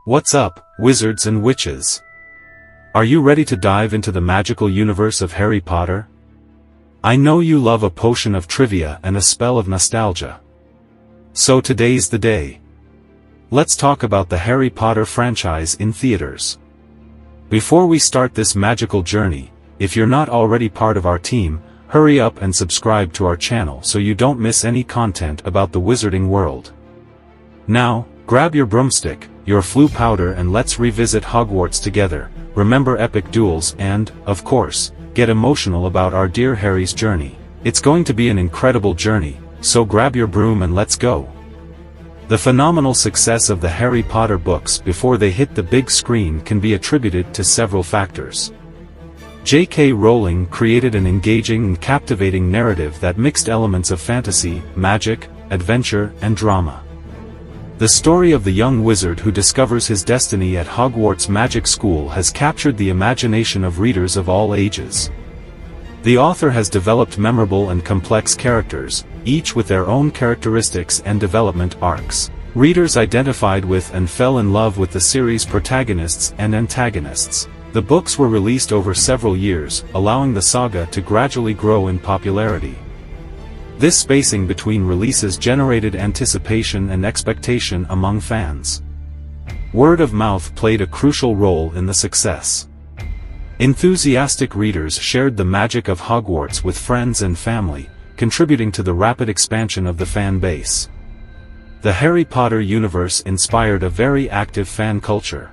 What's up, wizards and witches? Are you ready to dive into the magical universe of Harry Potter? I know you love a potion of trivia and a spell of nostalgia. So today's the day. Let's talk about the Harry Potter franchise in theaters. Before we start this magical journey, if you're not already part of our team, hurry up and subscribe to our channel so you don't miss any content about the wizarding world. Now, grab your broomstick, your flue powder, and let's revisit Hogwarts together, remember epic duels and, of course, get emotional about our dear Harry's journey. It's going to be an incredible journey, so grab your broom and let's go. The phenomenal success of the Harry Potter books before they hit the big screen can be attributed to several factors. J.K. Rowling created an engaging and captivating narrative that mixed elements of fantasy, magic, adventure, and drama. The story of the young wizard who discovers his destiny at Hogwarts Magic School has captured the imagination of readers of all ages. The author has developed memorable and complex characters, each with their own characteristics and development arcs. Readers identified with and fell in love with the series' protagonists and antagonists. The books were released over several years, allowing the saga to gradually grow in popularity. This spacing between releases generated anticipation and expectation among fans. Word of mouth played a crucial role in the success. Enthusiastic readers shared the magic of Hogwarts with friends and family, contributing to the rapid expansion of the fan base. The Harry Potter universe inspired a very active fan culture.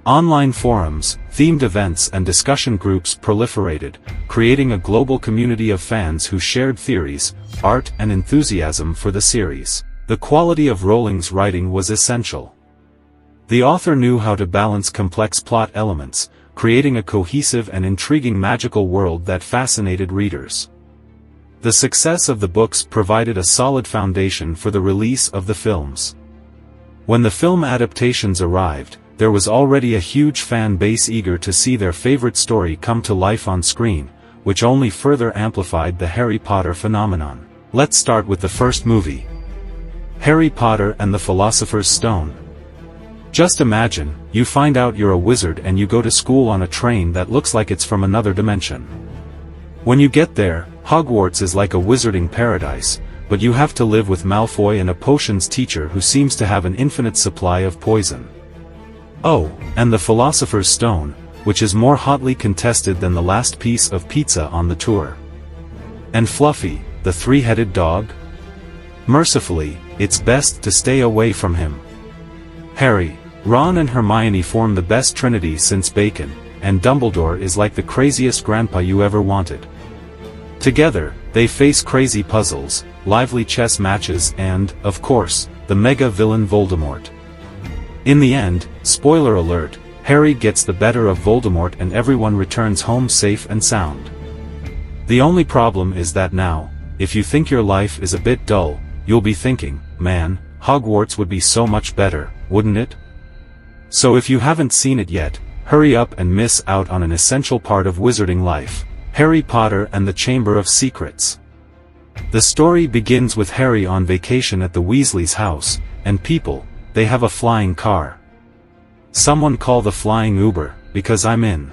Online forums, themed events and discussion groups proliferated, creating a global community of fans who shared theories, art and enthusiasm for the series. The quality of Rowling's writing was essential. The author knew how to balance complex plot elements, creating a cohesive and intriguing magical world that fascinated readers. The success of the books provided a solid foundation for the release of the films. When the film adaptations arrived, there was already a huge fan base eager to see their favorite story come to life on screen, which only further amplified the Harry Potter phenomenon. Let's start with the first movie. Harry Potter and the Philosopher's Stone. Just imagine, you find out you're a wizard and you go to school on a train that looks like it's from another dimension. When you get there, Hogwarts is like a wizarding paradise, but you have to live with Malfoy and a potions teacher who seems to have an infinite supply of poison. Oh, and the Philosopher's Stone, which is more hotly contested than the last piece of pizza on the tour. And Fluffy, the three-headed dog? Mercifully, it's best to stay away from him. Harry, Ron and Hermione form the best trinity since bacon, and Dumbledore is like the craziest grandpa you ever wanted. Together, they face crazy puzzles, lively chess matches and, of course, the mega-villain Voldemort. In the end, spoiler alert, Harry gets the better of Voldemort and everyone returns home safe and sound. The only problem is that now, if you think your life is a bit dull, you'll be thinking, man, Hogwarts would be so much better, wouldn't it? So if you haven't seen it yet, hurry up and miss out on an essential part of wizarding life, Harry Potter and the Chamber of Secrets. The story begins with Harry on vacation at the Weasleys' house, and people, they have a flying car. Someone call the flying Uber, because I'm in.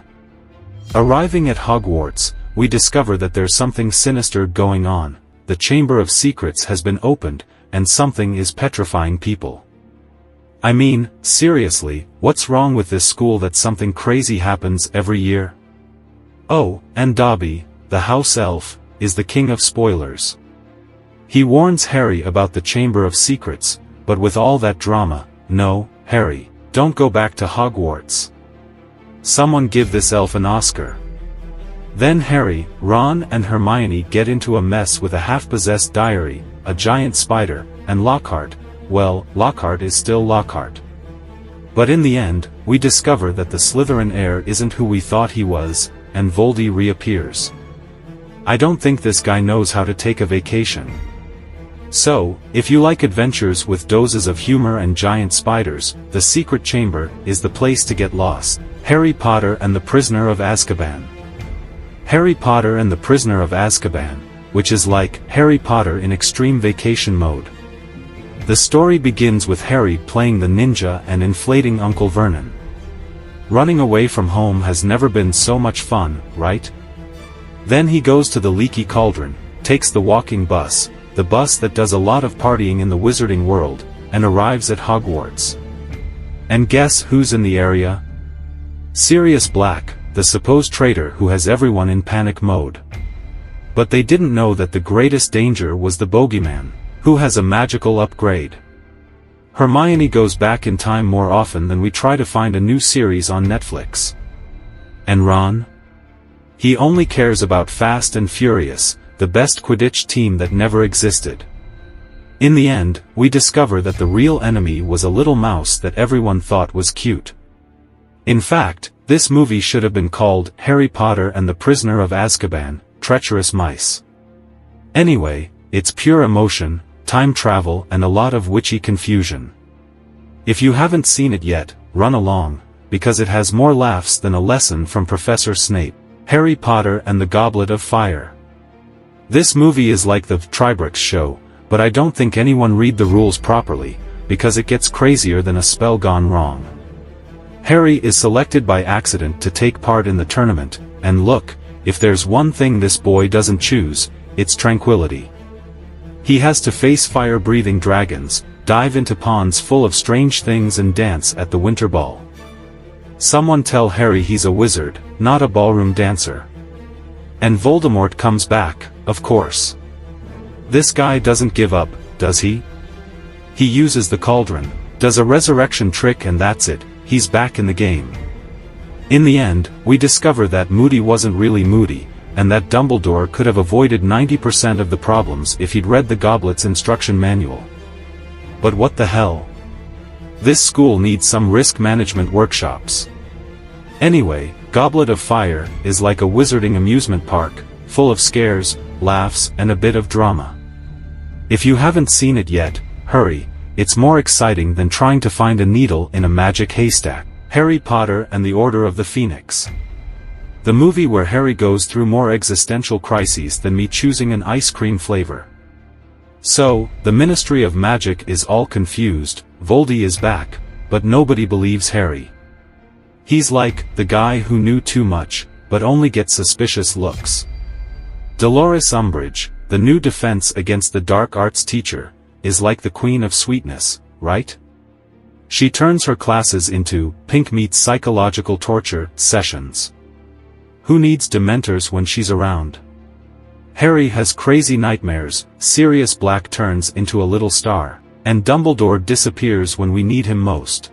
Arriving at Hogwarts, we discover that there's something sinister going on. The Chamber of Secrets has been opened, and something is petrifying people. I mean, seriously, what's wrong with this school that something crazy happens every year? Oh, and Dobby, the house elf, is the king of spoilers. He warns Harry about the Chamber of Secrets, but with all that drama, no, Harry, don't go back to Hogwarts. Someone give this elf an Oscar. Then Harry, Ron and Hermione get into a mess with a half-possessed diary, a giant spider, and Lockhart. Well, Lockhart is still Lockhart. But in the end, we discover that the Slytherin heir isn't who we thought he was, and Voldy reappears. I don't think this guy knows how to take a vacation. So, if you like adventures with doses of humor and giant spiders, the Secret Chamber is the place to get lost. Harry Potter and the Prisoner of Azkaban. Harry Potter and the Prisoner of Azkaban, which is like Harry Potter in extreme vacation mode. The story begins with Harry playing the ninja and inflating Uncle Vernon. Running away from home has never been so much fun, right? Then he goes to the Leaky Cauldron, takes the walking bus, the bus that does a lot of partying in the wizarding world, and arrives at Hogwarts. And guess who's in the area? Sirius Black, the supposed traitor who has everyone in panic mode. But they didn't know that the greatest danger was the bogeyman, who has a magical upgrade. Hermione goes back in time more often than we try to find a new series on Netflix. And Ron? He only cares about Fast and Furious, the best Quidditch team that never existed. In the end, we discover that the real enemy was a little mouse that everyone thought was cute. In fact, this movie should have been called Harry Potter and the Prisoner of Azkaban, Treacherous Mice. Anyway, it's pure emotion, time travel and a lot of witchy confusion. If you haven't seen it yet, run along, because it has more laughs than a lesson from Professor Snape. Harry Potter and the Goblet of Fire. This movie is like the Tribrix show, but I don't think anyone read the rules properly, because it gets crazier than a spell gone wrong. Harry is selected by accident to take part in the tournament, and look, if there's one thing this boy doesn't choose, it's tranquility. He has to face fire-breathing dragons, dive into ponds full of strange things and dance at the winter ball. Someone tell Harry he's a wizard, not a ballroom dancer. And Voldemort comes back, of course. This guy doesn't give up, does he? He uses the cauldron, does a resurrection trick and that's it, he's back in the game. In the end, we discover that Moody wasn't really Moody, and that Dumbledore could have avoided 90% of the problems if he'd read the Goblet's instruction manual. But what the hell? This school needs some risk management workshops. Anyway, Goblet of Fire is like a wizarding amusement park, full of scares, laughs, and a bit of drama. If you haven't seen it yet, hurry, it's more exciting than trying to find a needle in a magic haystack. Harry Potter and the Order of the Phoenix. The movie where Harry goes through more existential crises than me choosing an ice cream flavor. So, the Ministry of Magic is all confused, Voldy is back, but nobody believes Harry. He's like, the guy who knew too much, but only gets suspicious looks. Dolores Umbridge, the new defense against the dark arts teacher, is like the Queen of Sweetness, right? She turns her classes into pink meets psychological torture sessions. Who needs Dementors when she's around? Harry has crazy nightmares, Sirius Black turns into a little star, and Dumbledore disappears when we need him most.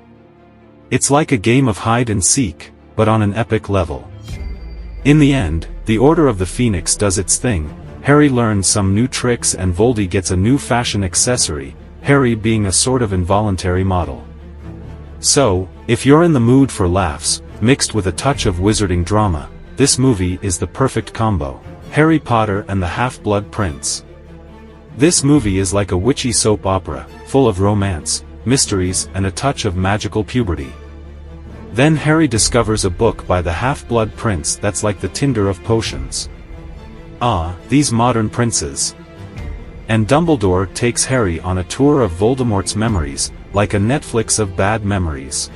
It's like a game of hide and seek, but on an epic level. In the end, the Order of the Phoenix does its thing, Harry learns some new tricks and Voldy gets a new fashion accessory, Harry being a sort of involuntary model. So, if you're in the mood for laughs, mixed with a touch of wizarding drama, this movie is the perfect combo. Harry Potter and the Half-Blood Prince. This movie is like a witchy soap opera, full of romance, mysteries and a touch of magical puberty. Then Harry discovers a book by the Half-Blood Prince that's like the Tinder of potions. Ah, these modern princes. And Dumbledore takes Harry on a tour of Voldemort's memories, like a Netflix of bad memories.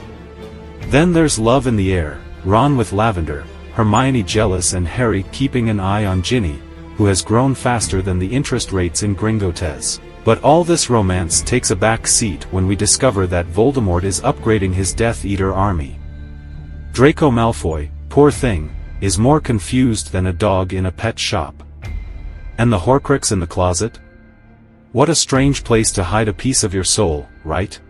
Then there's love in the air, Ron with Lavender, Hermione jealous and Harry keeping an eye on Ginny, who has grown faster than the interest rates in Gringotts. But all this romance takes a back seat when we discover that Voldemort is upgrading his Death Eater army. Draco Malfoy, poor thing, is more confused than a dog in a pet shop. And the Horcrux in the closet? What a strange place to hide a piece of your soul, right?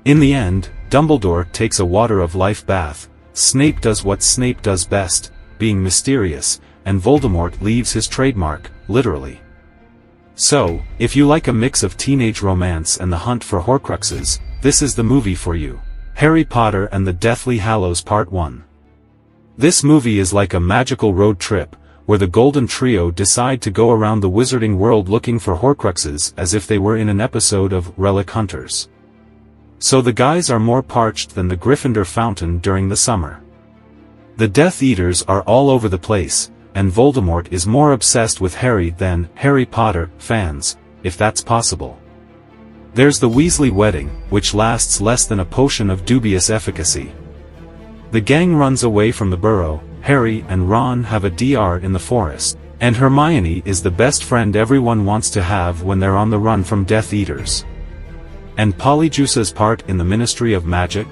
In the end, Dumbledore takes a water of life bath, Snape does what Snape does best, being mysterious, and Voldemort leaves his trademark, literally. So, if you like a mix of teenage romance and the hunt for Horcruxes, this is the movie for you. Harry Potter and the Deathly Hallows Part 1. This movie is like a magical road trip, where the Golden Trio decide to go around the wizarding world looking for Horcruxes as if they were in an episode of Relic Hunters. So the guys are more parched than the Gryffindor fountain during the summer. The Death Eaters are all over the place, and Voldemort is more obsessed with Harry than Harry Potter fans, if that's possible. There's the Weasley wedding, which lasts less than a potion of dubious efficacy. The gang runs away from the burrow, Harry and Ron have a DR in the forest, and Hermione is the best friend everyone wants to have when they're on the run from Death Eaters. And Polyjuice's part in the Ministry of Magic?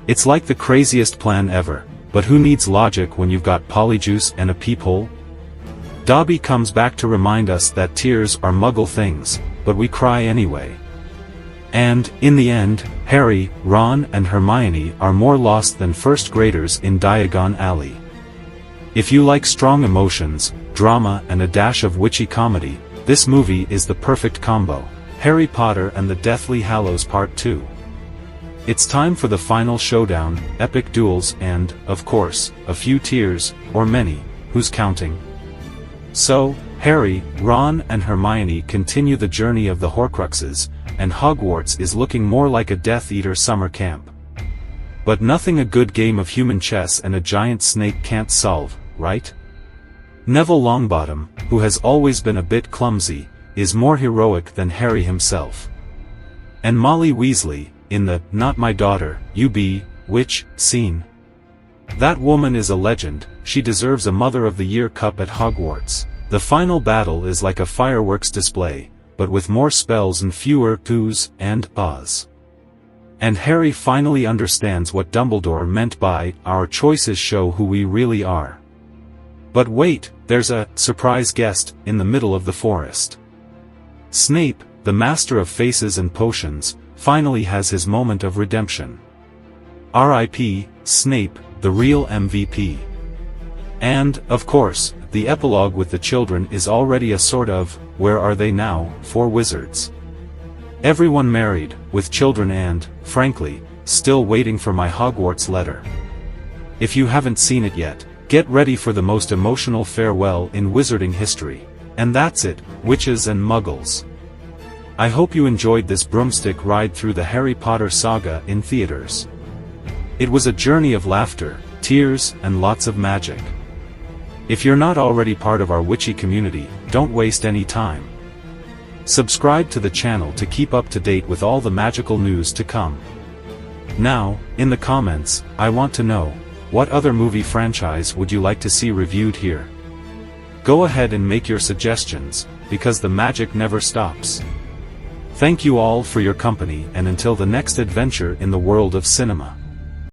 It's like the craziest plan ever, but who needs logic when you've got Polyjuice and a peephole? Dobby comes back to remind us that tears are Muggle things, but we cry anyway. And, in the end, Harry, Ron and Hermione are more lost than first graders in Diagon Alley. If you like strong emotions, drama and a dash of witchy comedy, this movie is the perfect combo. Harry Potter and the Deathly Hallows Part 2. It's time for the final showdown, epic duels and, of course, a few tears, or many, who's counting? So, Harry, Ron and Hermione continue the journey of the Horcruxes, and Hogwarts is looking more like a Death Eater summer camp. But nothing a good game of human chess and a giant snake can't solve, right? Neville Longbottom, who has always been a bit clumsy, is more heroic than Harry himself. And Molly Weasley, in the "Not My Daughter, You Be" witch scene. That woman is a legend, she deserves a Mother of the Year cup at Hogwarts. The final battle is like a fireworks display, but with more spells and fewer oohs and ahs. And Harry finally understands what Dumbledore meant by, "Our choices show who we really are." But wait, there's a surprise guest in the middle of the forest. Snape, the master of faces and potions, finally has his moment of redemption. R.I.P. Snape, the real MVP. And, of course, the epilogue with the children is already a sort of, where are they now, for wizards. Everyone married, with children and, frankly, still waiting for my Hogwarts letter. If you haven't seen it yet, get ready for the most emotional farewell in wizarding history. And that's it, witches and muggles. I hope you enjoyed this broomstick ride through the Harry Potter saga in theaters. It was a journey of laughter, tears, and lots of magic. If you're not already part of our witchy community, don't waste any time. Subscribe to the channel to keep up to date with all the magical news to come. Now, in the comments, I want to know, what other movie franchise would you like to see reviewed here? Go ahead and make your suggestions, because the magic never stops. Thank you all for your company and until the next adventure in the world of cinema.